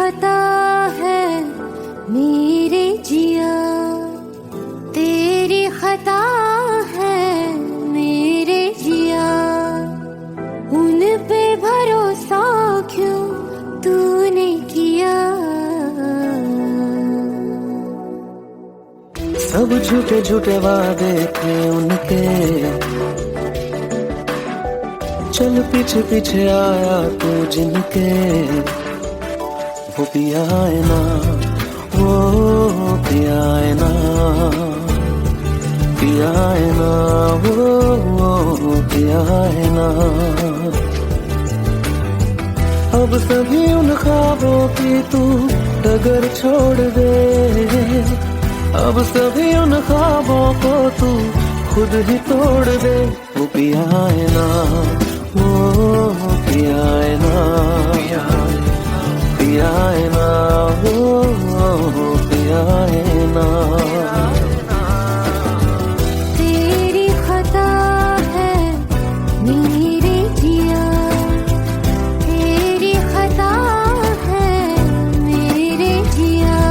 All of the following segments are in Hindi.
खता है मेरे जिया, तेरी खता है मेरे जिया, उन पे भरोसा क्यों तूने किया। सब झूठे झूठे वादे थे उनके, चल पीछे पीछे आया तू जिनके, वो पिया है ना, वो पिया है ना, पिया है ना, वो पिया है ना। अब सभी उन ख्वाबों की तू डगर छोड़ दे, अब सभी उन ख्वाबों को तू खुद ही तोड़ दे। वो पिया है ना, वो पिया है ना, पिया है ना, वो पिया है ना। तेरी खता है मेरे जिया, तेरी खता है मेरे जिया।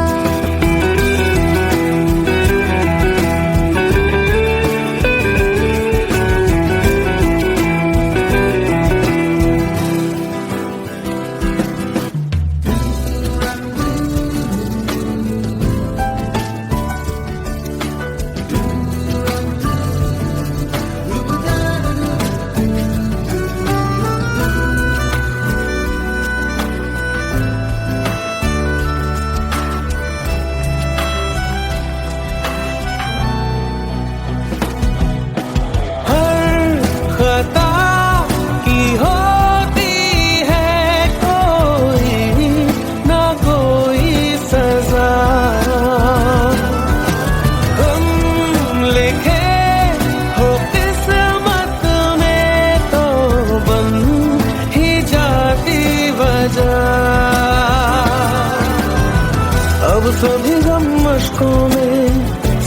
अब सभी गम मशकों में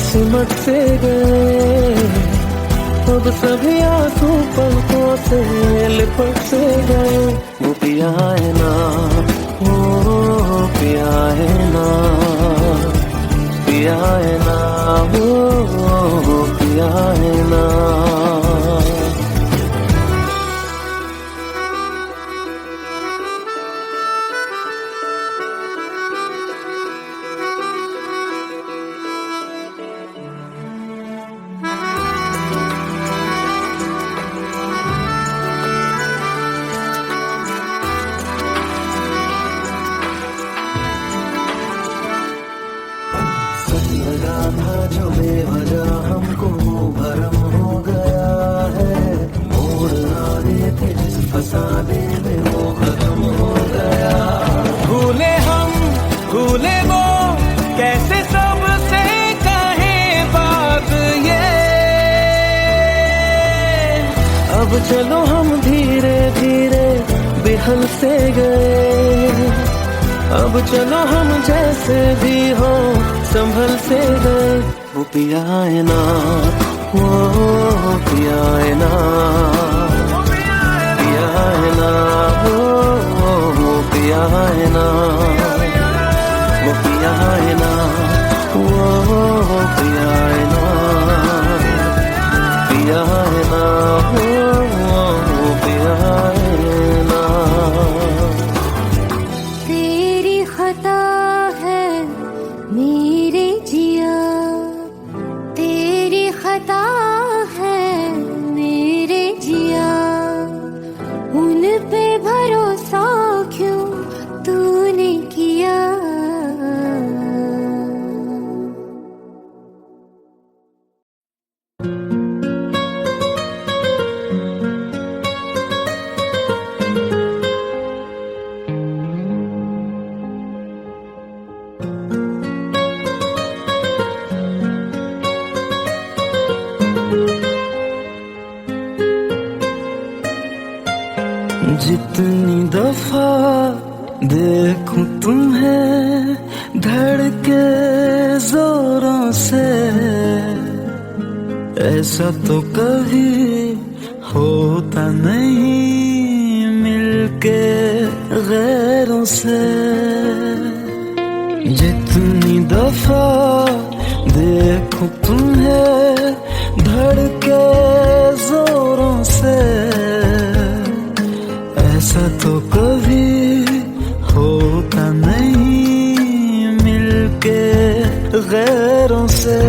सिमट से गए, अब सभी आंसू पलकों से लिपट से गए। वो पिया है ना, वो पिया है ना, पिया है ना, वो पिया है ना। लगा था जो बेवजह हमको भरम हो गया है, मोड़ आने थे जिस फसाने में वो खत्म हो गया। भूले हम भूले वो कैसे सबसे कहें बात ये, अब चलो हम धीरे धीरे बिहल से गए, अब चलो हम जैसे भी हो संभल से गए। वो पिया है ना, वो पिया है ना, पिया है ना, वो पिया है ना, वो पिया है ना, वो पिया है ना, पिया है ना, वो पिया है ना। तेरी खता है मेरे जिया, तेरी खता है मेरे जिया, उन पे भरोसा क्यों तूने किया। जितनी दफा देखूं तुम्हें धड़के जोरों से, ऐसा तो कभी होता नहीं मिल मिलके गैरों से। जितनी दफा देखूं तुम्हें धड़के जोरों से, ऐसा तो कभी होता नहीं मिलके गैरों से।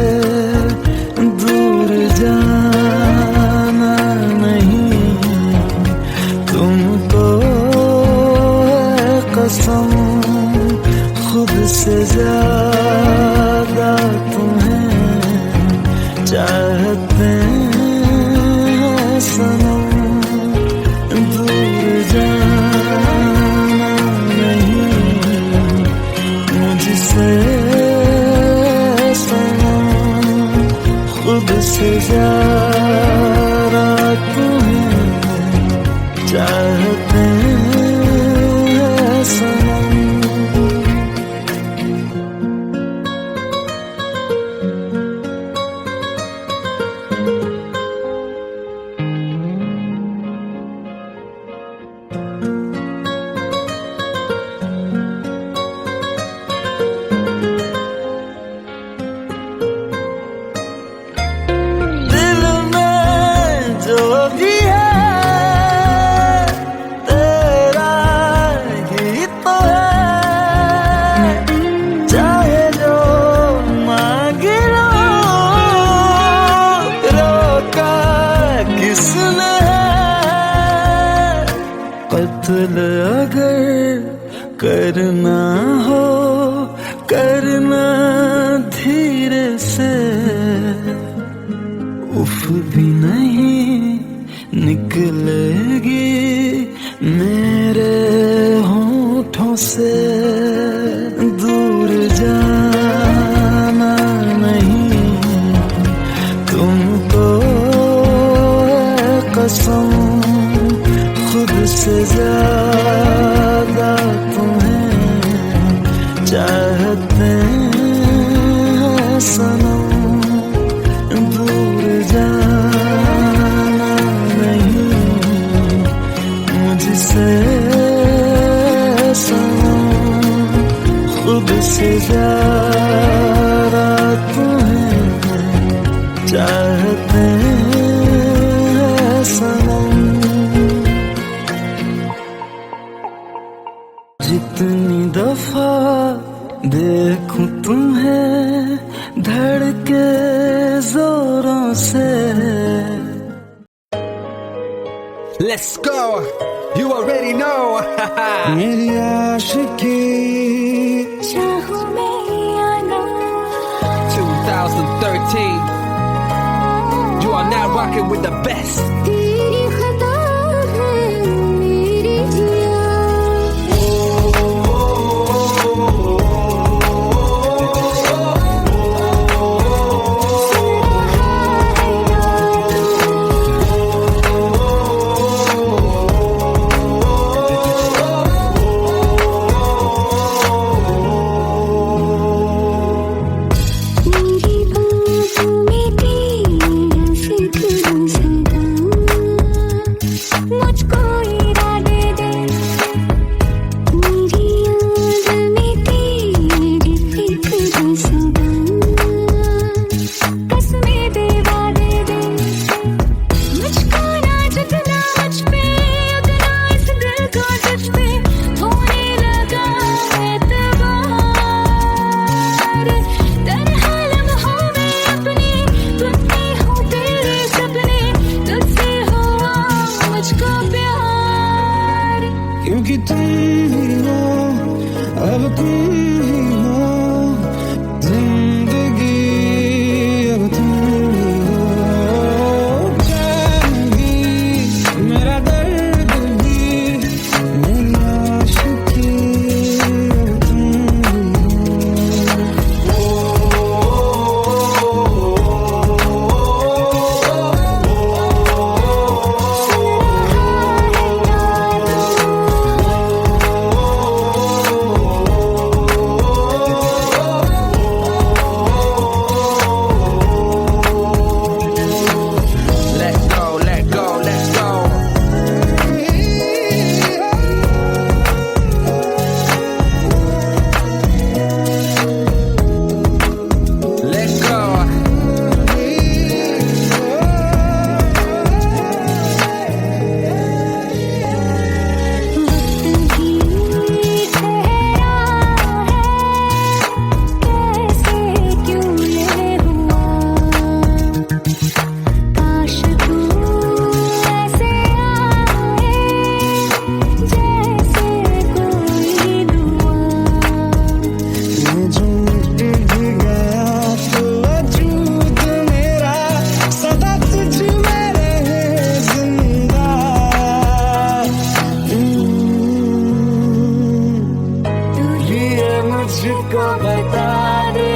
दूर जाना नहीं तुमको है कसम, खुद से ज्यादा तुम्हें चाहते हैं सनम। दूर जाना नहीं मुझसे सनम, खुद से ज्यादा तुम्हें चाहते हैं सनम। कत्ल अगर करना हो करना धीरे से, उफ भी नहीं निकलेगी मेरे होठों से। दूर जाना नहीं तुमको है कसम, खुद से ज्यादा तुम्हें चाहते हैं सनम। दूर जाना नहीं मुझसे सनम, खुद से ज्यादा तुम्हें चाहते हैं सनम। जितनी दफा देखूं तुम्हें धड़के जोरों से। Let's go, you already know. मेरी आशिकी चाहूं मैं या ना, 2013, you are now rocking with the best. तेरी खता है मेरी जिया। क्योंकि तुम ही हो, अब तुम ही हो जिंदगी, अब तुम ही हो जान भी, मेरा दर्द भी, मेरी आशिकी, अब तुम ही हो। मुझको बता दे,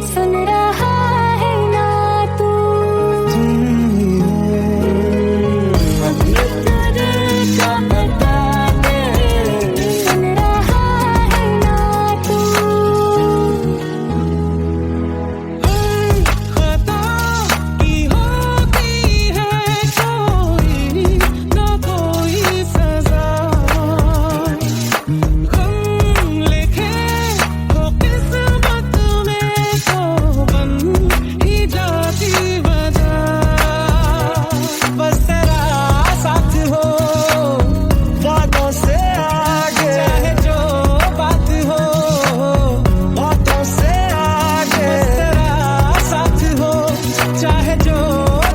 सुन रहा है ना तू? अपने दिल का बता दे, सुन रहा है ना तू? खता की होती है कोई ना कोई सजा, गम लिखे हो किस्मत में तो बन ही जाती वजह। बस तेरा साथ हो बातों से आगे, चाहे जो बात हो बातों से आगे। बस तेरा साथ हो चाहे जो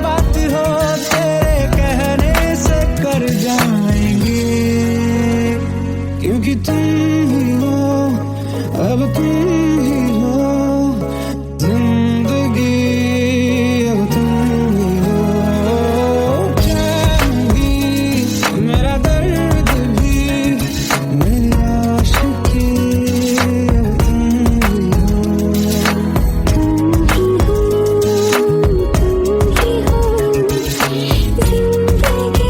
बात हो, तेरे कहने से कर जाएंगे, क्योंकि तुम ही हो, अब तुम ही हो जिंदगी, अब तुम ही हो। चैन भी मेरा दर्द भी मेरी आशिकी, अब तुम ही हो। तुम ही हो, जिंदगी अब तुम ही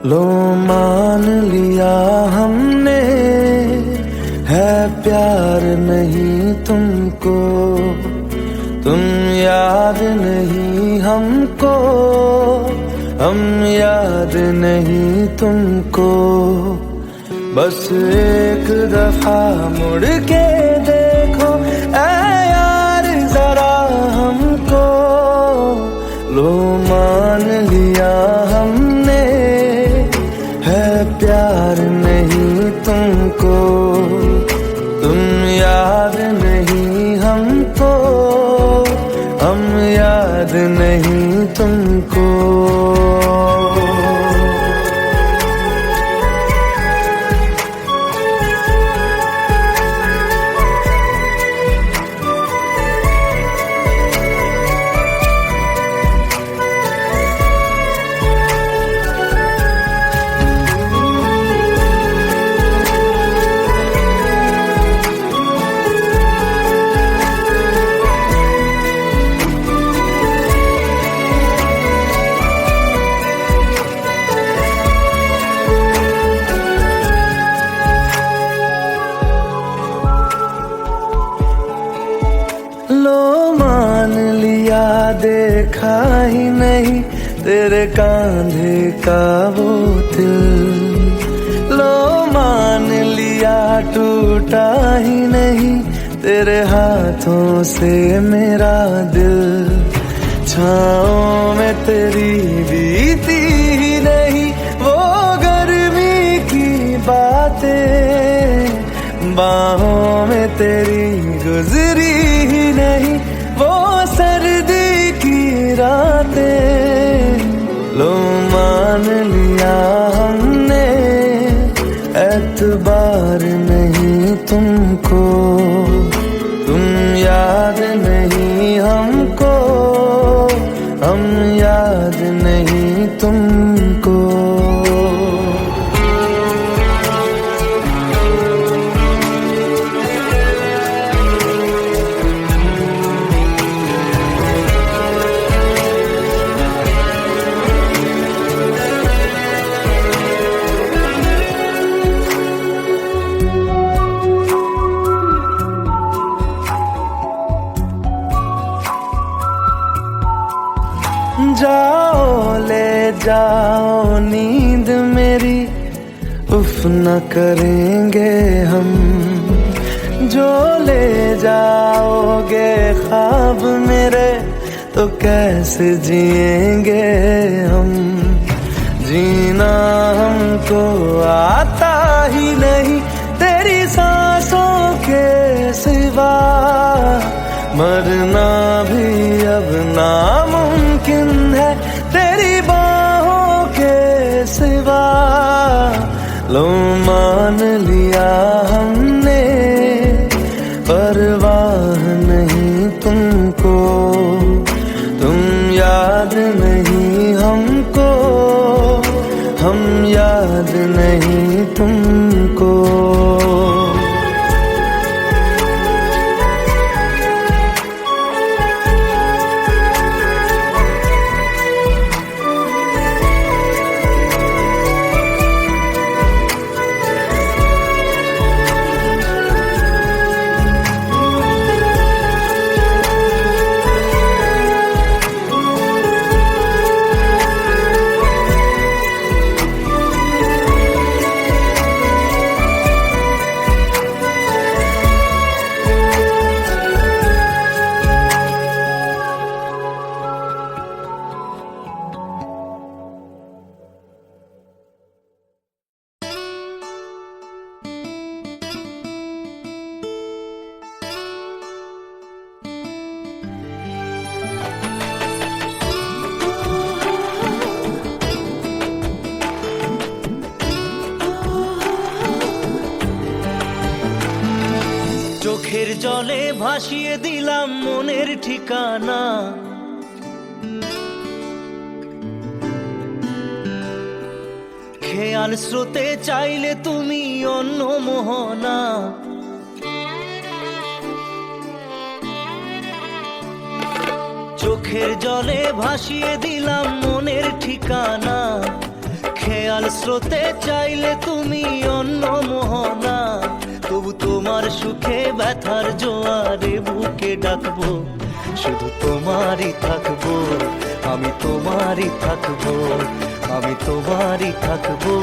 लो मान लिया हमने है प्यार नहीं तुमको, तुम याद नहीं हमको, हम याद नहीं तुमको। बस एक दफा मुड़ के देखो ऐ यार जरा हमको। लो मान लिया हमने है प्यार नहीं तुमको, तुम याद नहीं हमको, हम याद नहीं तुमको। लो मान लिया देखा ही नहीं तेरे कांधे का वो दिल। लो मान लिया टूटा ही नहीं तेरे हाथों से मेरा दिल। छाँव में तेरी बीती ही नहीं वो गर्मी की बातें, बाहों में तेरी गुजरी ही नहीं वो सर्दी की रातें। लो मान लिया हमने एतबार नहीं तुमको, हमको, तुम याद नहीं हमको, हम याद नहीं तुमको। जाओ ले जाओ नींद मेरी, उफ न करेंगे हम। जो ले जाओगे ख्वाब मेरे, तो कैसे जिएंगे हम। जीना हमको आता ही नहीं तेरी सांसों के सिवा, मरना भी अब नामुमकिन है तेरी बाहों के सिवा। लो मान लिया हमने, परवाह नहीं तुमको, तुम याद नहीं हमको, हम याद नहीं तुमको। চোখের জলে ভাসিয়ে দিলাম মনের ঠিকানা, খেয়াল স্রোতে চাইলে তুমি অন্য মোহনা। চোখের জলে ভাসিয়ে দিলাম মনের ঠিকানা, খেয়াল স্রোতে চাইলে তুমি অন্য মোহনা। তবু তোমার সুখে ব্যথার জোয়ারে বুকে ডাকবো, শুধু তোমারই থাকবো, আমি তোমারই থাকবো, আমি তোমারই থাকবো,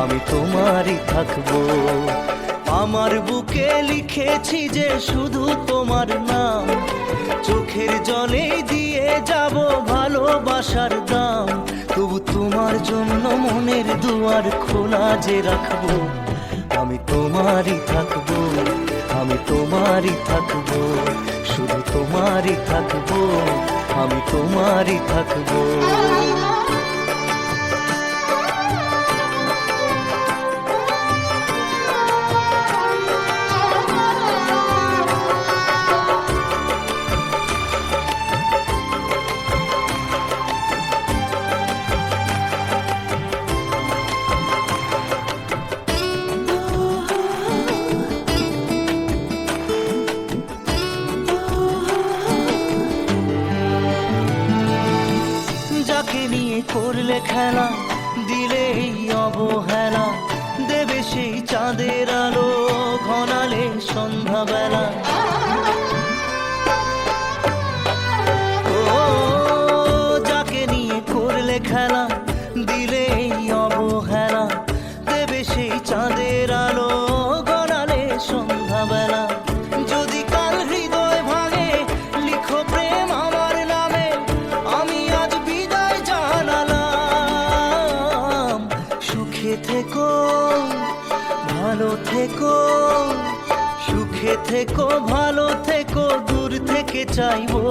আমি তোমারই থাকবো। আমার বুকে লিখেছি যে শুধু তোমার নাম, চোখের জলে দিয়ে যাব ভালোবাসার দাম। তবু তোমার জন্য মনের দুয়ার খোলা যে রাখবো, আমি তোমারই থাকবো, আমি তোমারই থাকবো, শুধু তোমারই থাকবো, আমি তোমারই থাকবো। করলে খেলা, দিলে এই অবহেলা, দেবে সেই চাঁদের আলো ঘনালে সন্ধ্যাবেলা। ও যাকে নিয়ে করলে খেলা, দিলে এই অবহেলা, দেবে সেই চাঁদের আলো ঘনালে সন্ধ্যাবেলা। যদি কাল হৃদয় ভাঙে লিখো প্রেম আমার নামে, আমি আজ বিদায় জানালাম। সুখে থেকো ভালো থেকো, সুখে থেকো ভালো থেকো, দূর থেকে চাইবো।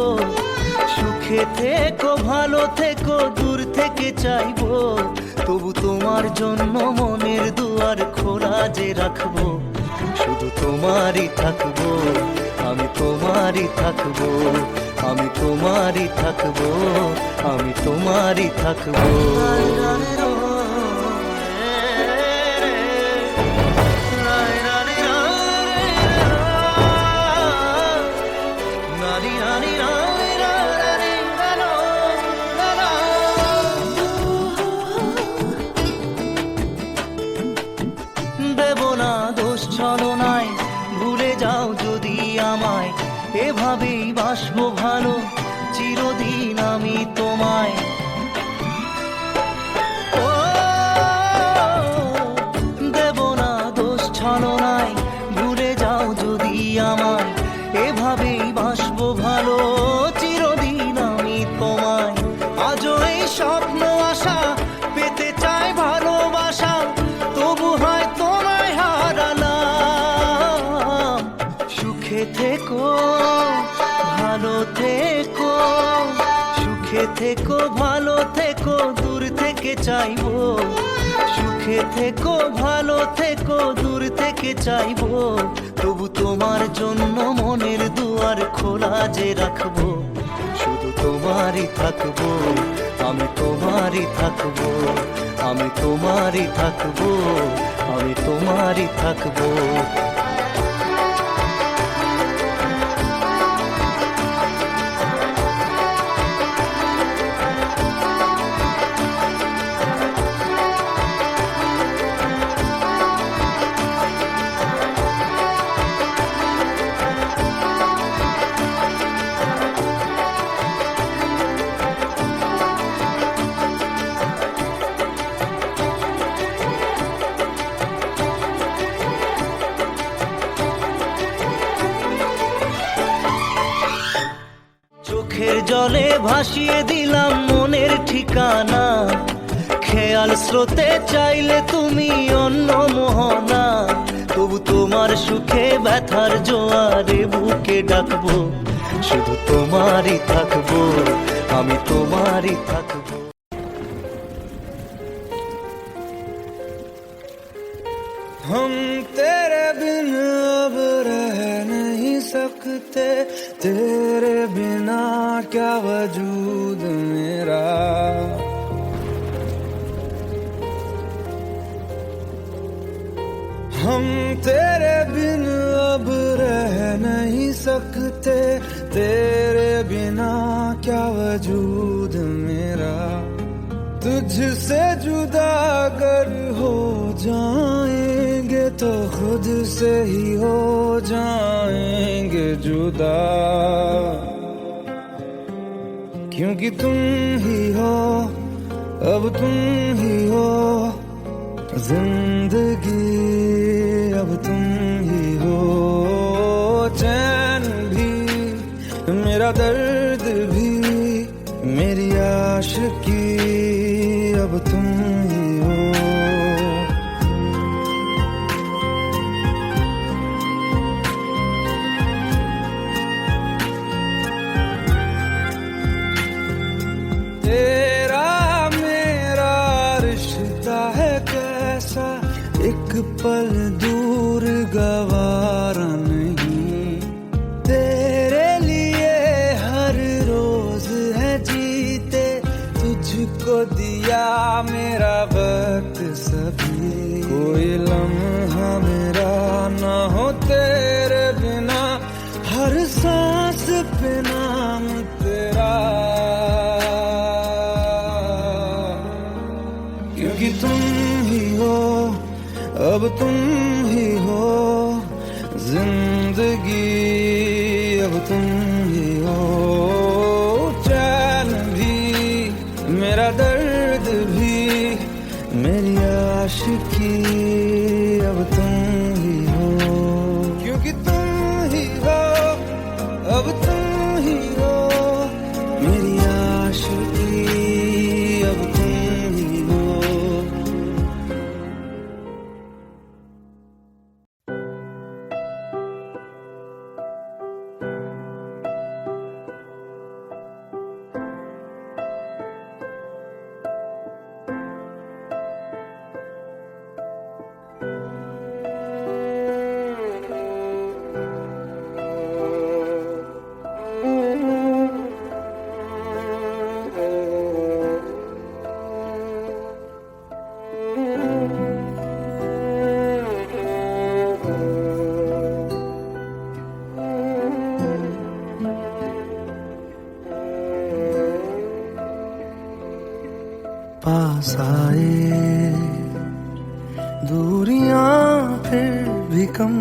সুখে থেকো ভালো থেকো, দূর থেকে চাইবো। তবু তোমার জন্য মনের দুয়ার খোলা যে রাখবো, শুধু তোমারই থাকবো, আমি তোমারই থাকবো, আমি তোমারই থাকবো, আমি তোমারই থাকবো। দেব না দোষ ছলনায়, ভুলে যাও যদি আমায়, এভাবেই বাসবো ভালো চিরদিন আমি তোমায়। ও দেব না দোষ ছলনায়, ভুলে যাও যদি আমায়, এভাবেই বাসবো ভালো চিরদিন আমি তোমায়। আজও এই স্বপ্ন আশা পেতে চাই ভালোবাসা, তবু হয় তোমায় হারালাম। সুখে থেকো ভালো থেকো, সুখে থেকো ভালো থেকো, দূর থেকে চাইবো। সুখে থেকো ভালো থেকো, দূর থেকে চাইবো, তবু তোমার জন্য মনের দুয়ার খোলা যে রাখবো। শুধু তোমারই থাকবো, আমি তোমারই থাকবো, আমি তোমারই থাকবো, আমি তোমারই থাকবো। চোখের জলে ভাসিয়ে দিলাম মনের ঠিকানা, খেয়াল স্রোতে চাইলে তুমি অন্য মোহনা। তবু তোমার সুখে ব্যথার জোয়ারে বুকে ডাকবো, শুধু তোমারই থাকবো, আমি তোমারই থাকবো। हम तेरे बिन अब रह नहीं सकते, तेरे बिना क्या वजूद मेरा। हम तेरे बिन अब रह नहीं सकते, तेरे बिना क्या वजूद मेरा। तुझसे जुदा अगर हो जाएंगे तो खुद से ही हो जाएंगे जुदा, क्योंकि तुम ही हो, अब तुम ही हो जिंदगी, अब तुम ही हो। चैन भी मेरा दर्द भी मेरी आशिकी, अब तुम ही हो। तेरा मेरा रिश्ता है कैसा, एक पल दूर गवारा नहीं। तेरे लिए हर रोज है जीते, तुझको दिया मेरा वक्त सभी। कोई लम्हा मेरा ना हो तेरे बिना, हर सांस पे नाम तेरा, क्योंकि तुम ही हो, अब तुम ही हो जिंदगी, अब तुम ही हो। चैन भी मेरा दर्द भी मेरी आशिकी, अब तुम ही हो, क्योंकि तुम ही हो, अब तुम ही हो मेरी आशिकी, अब तुम ही हो। फिर भी कम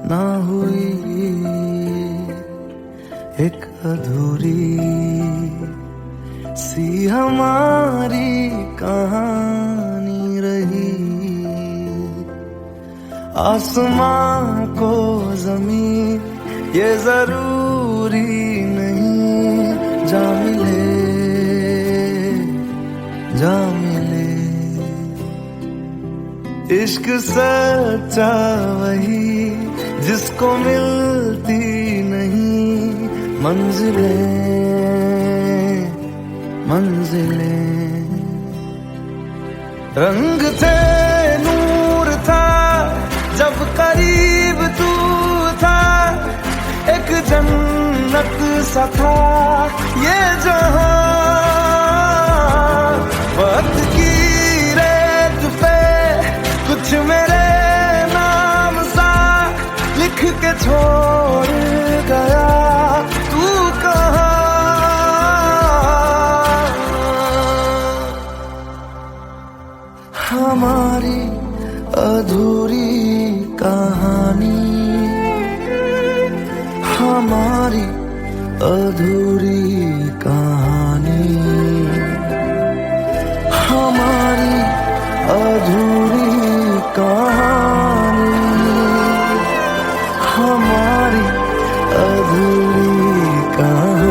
ना हुई एक अधूरी सी हमारी कहानी रही। आसमां को जमीन ये जरूरी नहीं, जा मिले जा मिले। इश्क सच्चा वही जिसको मिलती नहीं मंजिलें मंजिलें। रंग थे नूर था जब करीब तू था, एक जन्नत सा था ये जहां। वक्त की रेत पे कुछ मेरे नाम सा लिख के छोड़ गया तू कहाँ। हमारी अधूरी कहानी, हमारी अधूरी कहानी, हमारी अधूरी कहानी, हमारी अधूरी कहानी।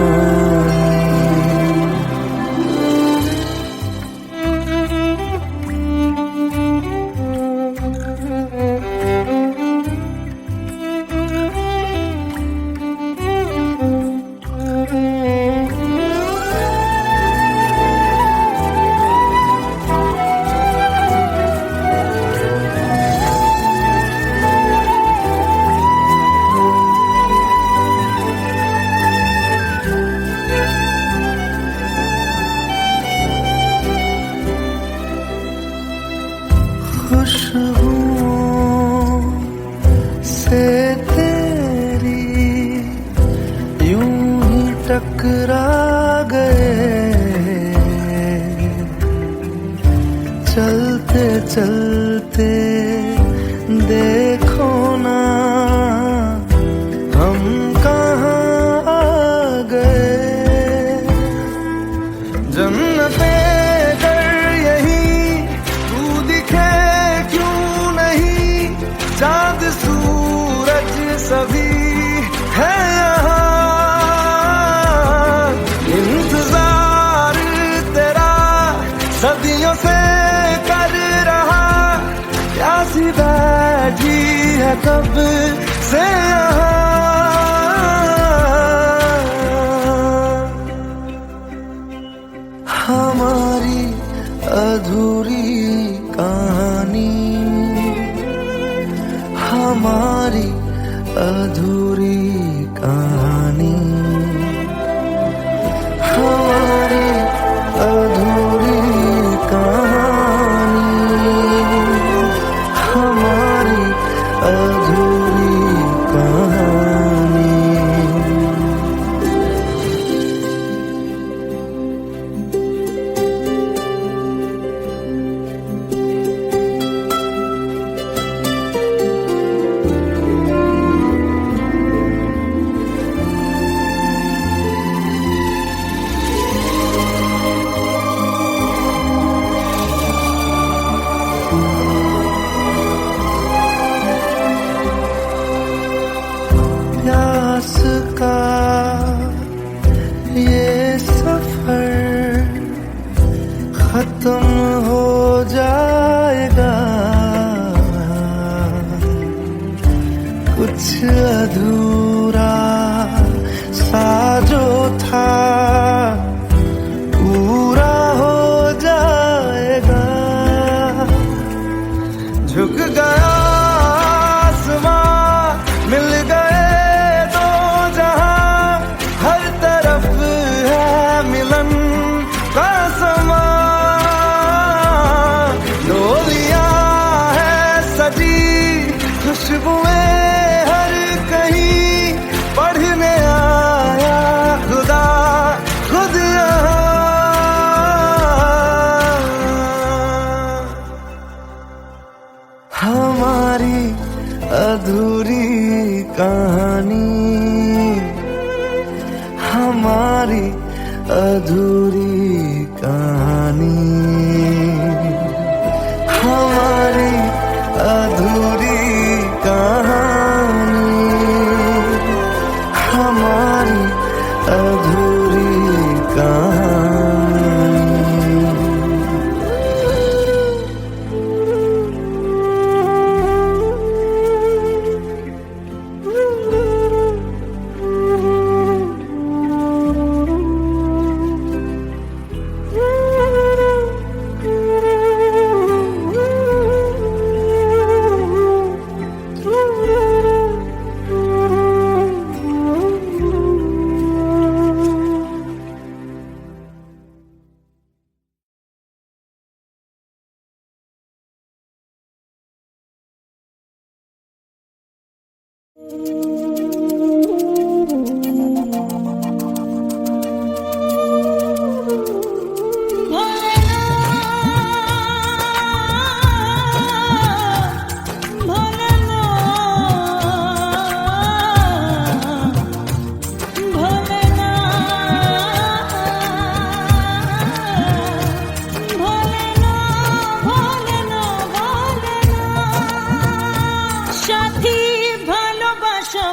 खुशबुओं से तेरी यूं ही टकरा गए, चलते चलते देखो ना हम कहाँ आ गए। जन्नते चाँद सूरज सभी है यहाँ, इंतजार तेरा सदियों से कर रहा, प्यासी बैठी है कब से यहाँ। हमारी अधूरी कहानी, हमारी अधूरी कहानी, हमारी अधूरी कहानी, हमारी अधूरी कहानी। प्यास का ये सफर खत्म हो जाएगा, कुछ अधूरा सा जो था पूरा हो जाएगा। झुक गया आसमां, मिल गए दो जहां, हर तरफ है मिलन का समा। डोलियां है सजी खुशबुएं हर कहीं, पढ़ने आया खुदा खुद यहाँ। हमारी अधूरी कहानी, हमारी अधूरी कहानी, हमारी अधूरी कहानी, हमारी अधूरी कहानी। সাথী ভালোবাসা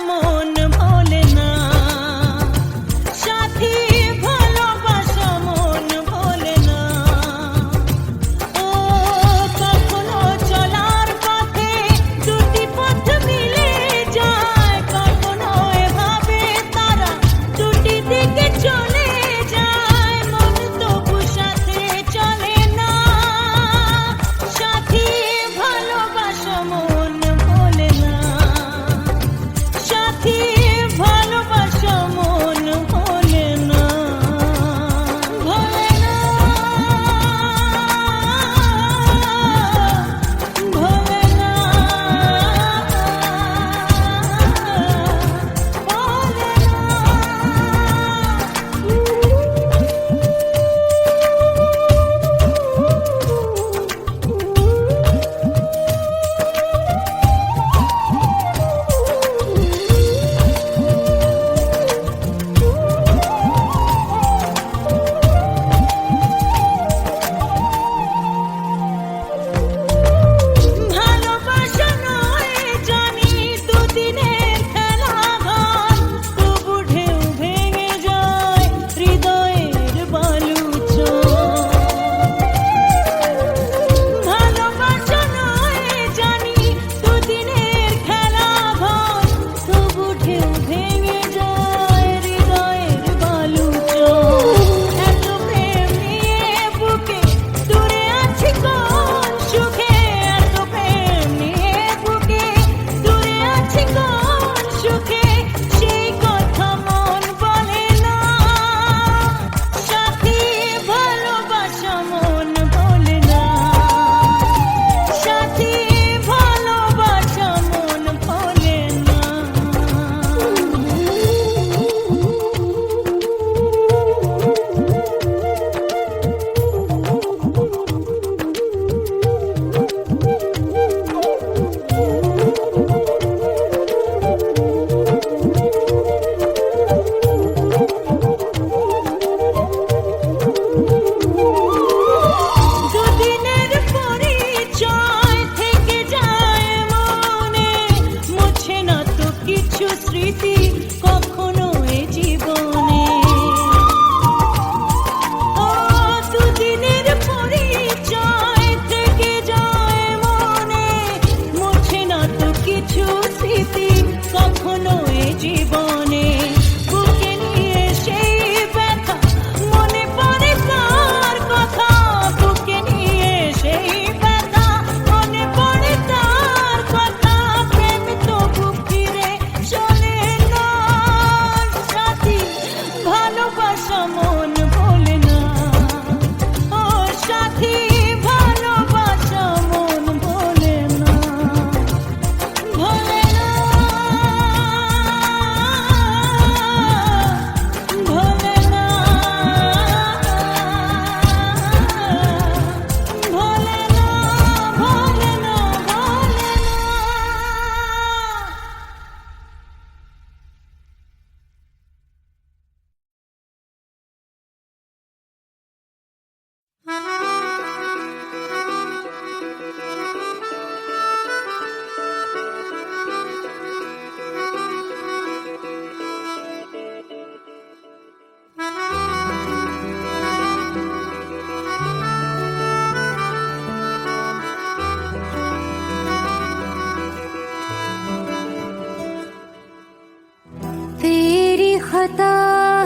खता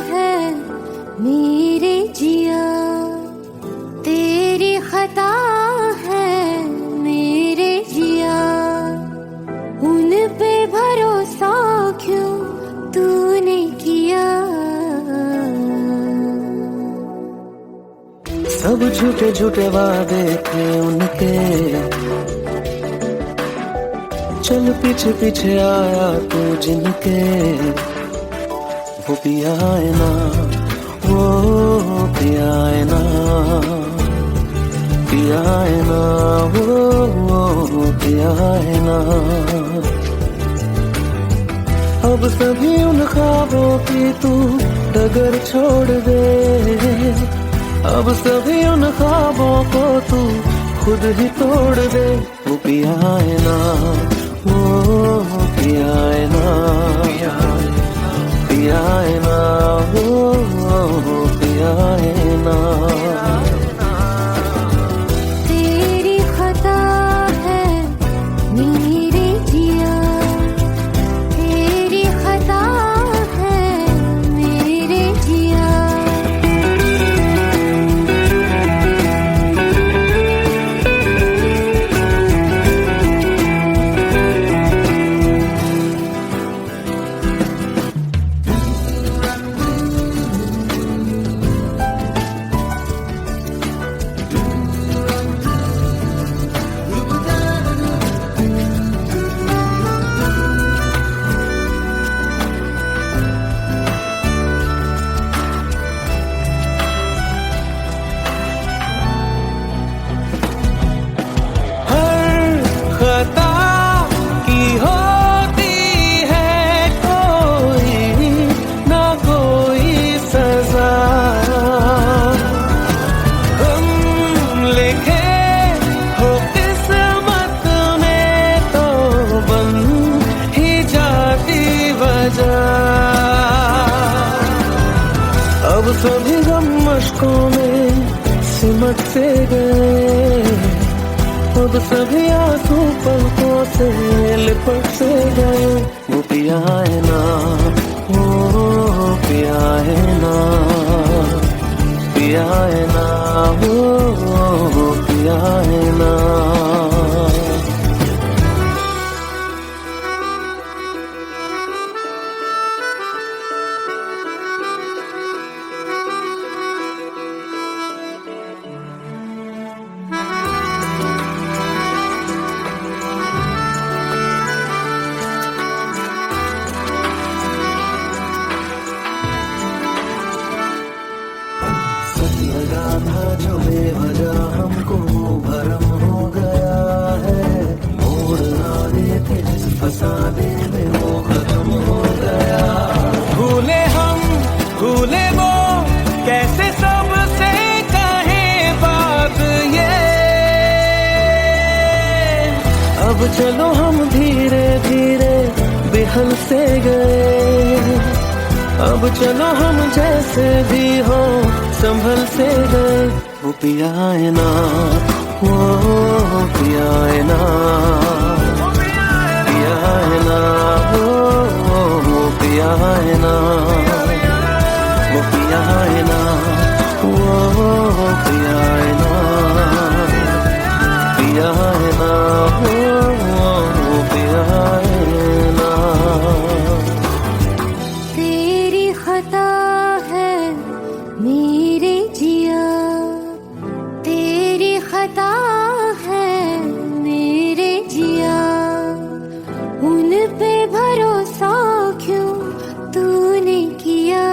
है मेरे जिया, तेरी खता है मेरे जिया, उन पे भरोसा क्यों तूने किया। सब झूठे झूठे वादे थे उनके, चल पीछे पीछे आया तू जिनके, वो पिया है ना, वो पिया है ना, पिया है ना, वो पिया है ना। अब सभी उन ख्वाबों की तू डगर छोड़ दे, अब सभी उन ख्वाबों को तू खुद ही तोड़ दे। वो पिया है ना, वो पिया है ना, पिया है ना, वो पिया है ना। तेरी खता है मेरे जिया, तेरी खता है मेरे जिया। खता की होती है कोई ना कोई सजा, हम लिखे हो किस्मत में तो बन ही जाती वजह। अब सभी गम मशकों में सिमट से गए, अब सभी आंसू पलकों से लिपट से गए। वो पिया है ना, वो पिया है ना, पिया है ना, वो पिया है ना। लगा था जो बेवजह हमको वो भरम हो गया है, मोड़ आने थे जिस फसाने में वो खत्म हो गया। भूले हम भूले वो कैसे सबसे कहे बात ये, अब चलो हम धीरे धीरे बेहल से गए, अब चलो हम जैसे भी हो संभल से गए। वो पिया है ना, वो पिया है ना, पिया है ना, वो पिया है ना, वो पिया है ना, वो पिया है ना, पिया है ना, वो पिया है ना। तेरी खता है मेरे जिया, तेरी खता है मेरे जिया, उन पे भरोसा क्यों तूने किया।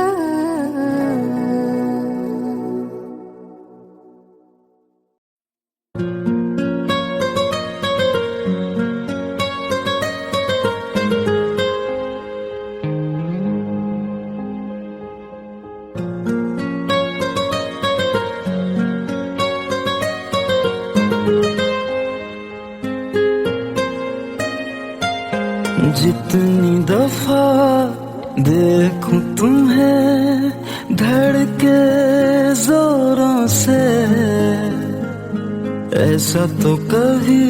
जितनी दफा देखूं तुम्हें धड़के जोरों से, ऐसा तो कभी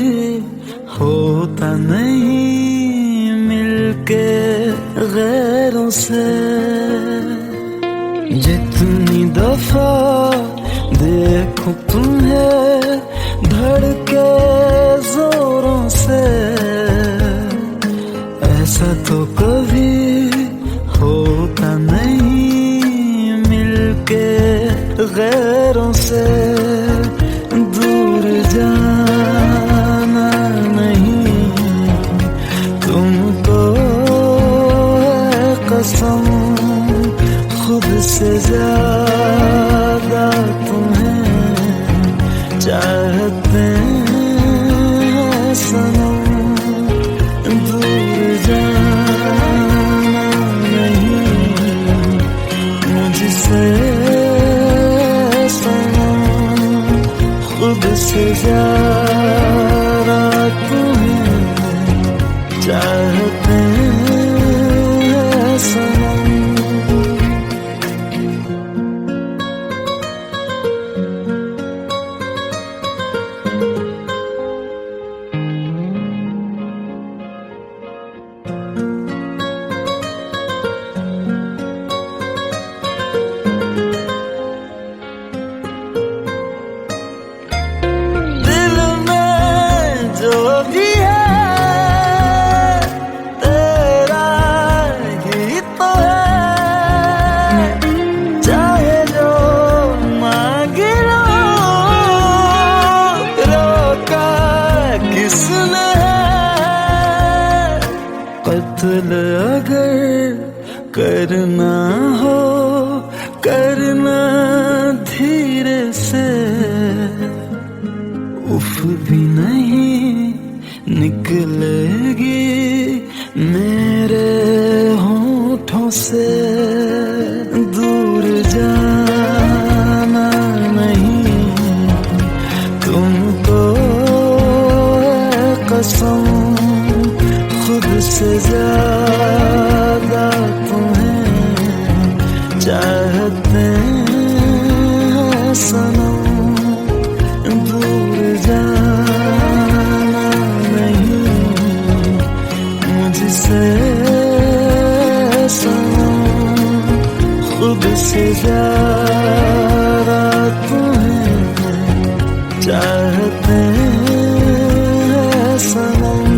होता नहीं मिलके गैरों से। जितनी दफा देखो तुम्हें धड़के जोरों से, ऐसा तो कभी होता नहीं मिलके गैरों से। दूर जाना नहीं तुमको है कसम, खुद से ज्यादा तुम्हें चाहते हैं सनम। दूर जाना नहीं मुझसे सनम, खुद से ज्यादा तुम्हें चाहते हैं सनम। कत्ल अगर करना हो करना धीरे से, उफ भी नहीं निकलेगी मेरे होठों से। दूर जाना नहीं तुमको है कसम, खुद से ज्यादा तुम्हें चाहते हैं सनम। दूर जाना नहीं मुझसे सनम, खुद से ज्यादा तुम्हें चाहते हैं सनम।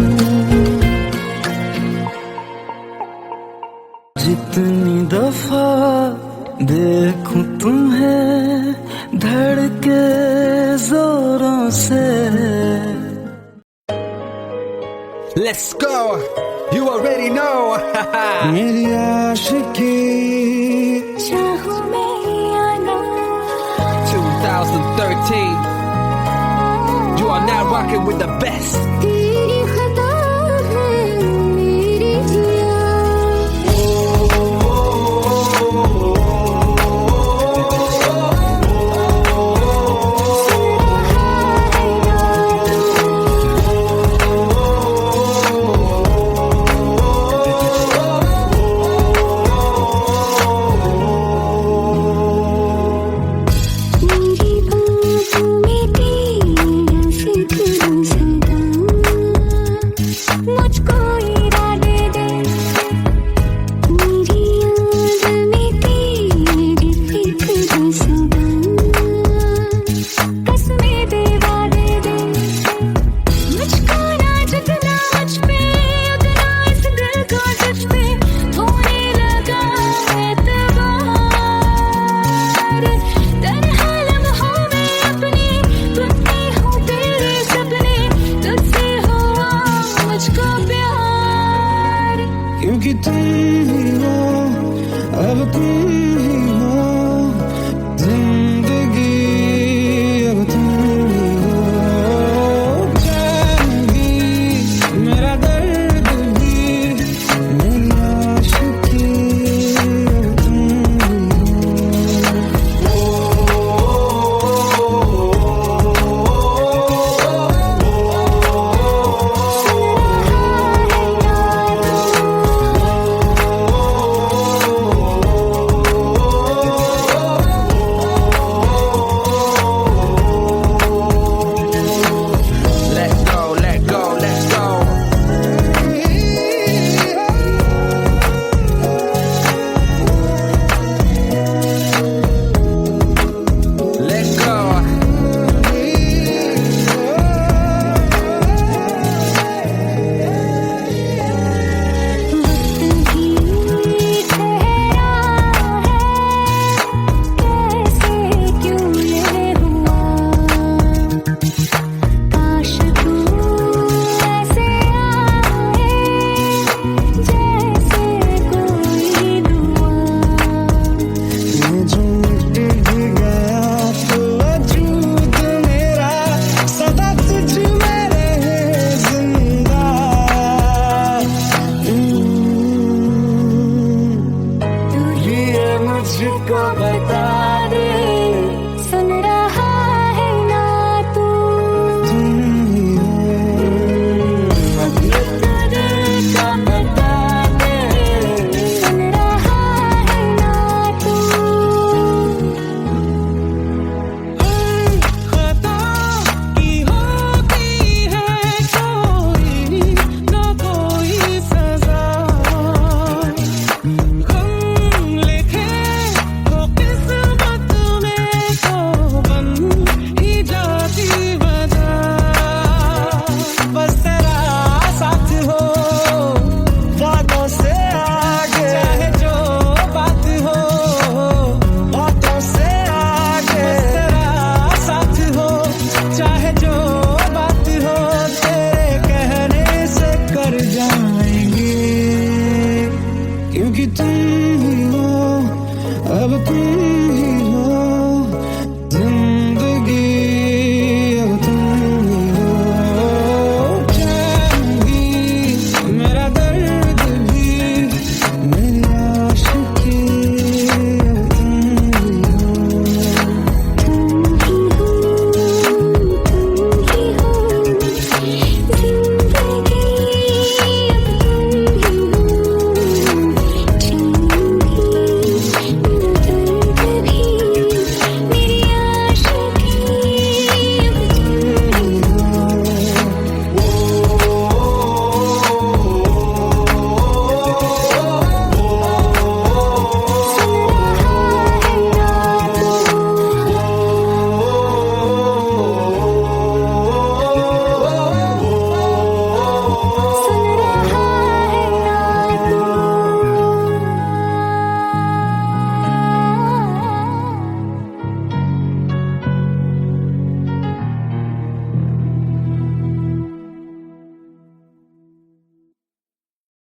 जितनी दफा देखूं तुम्हें धड़के जोरों से। Let's go, you already know. मेरी आशिकी चाहूं मैं या ना, 2013. You are now rocking with the best. तेरी खता है मेरी जिया। क्योंकि तुम ही हो, अब तुम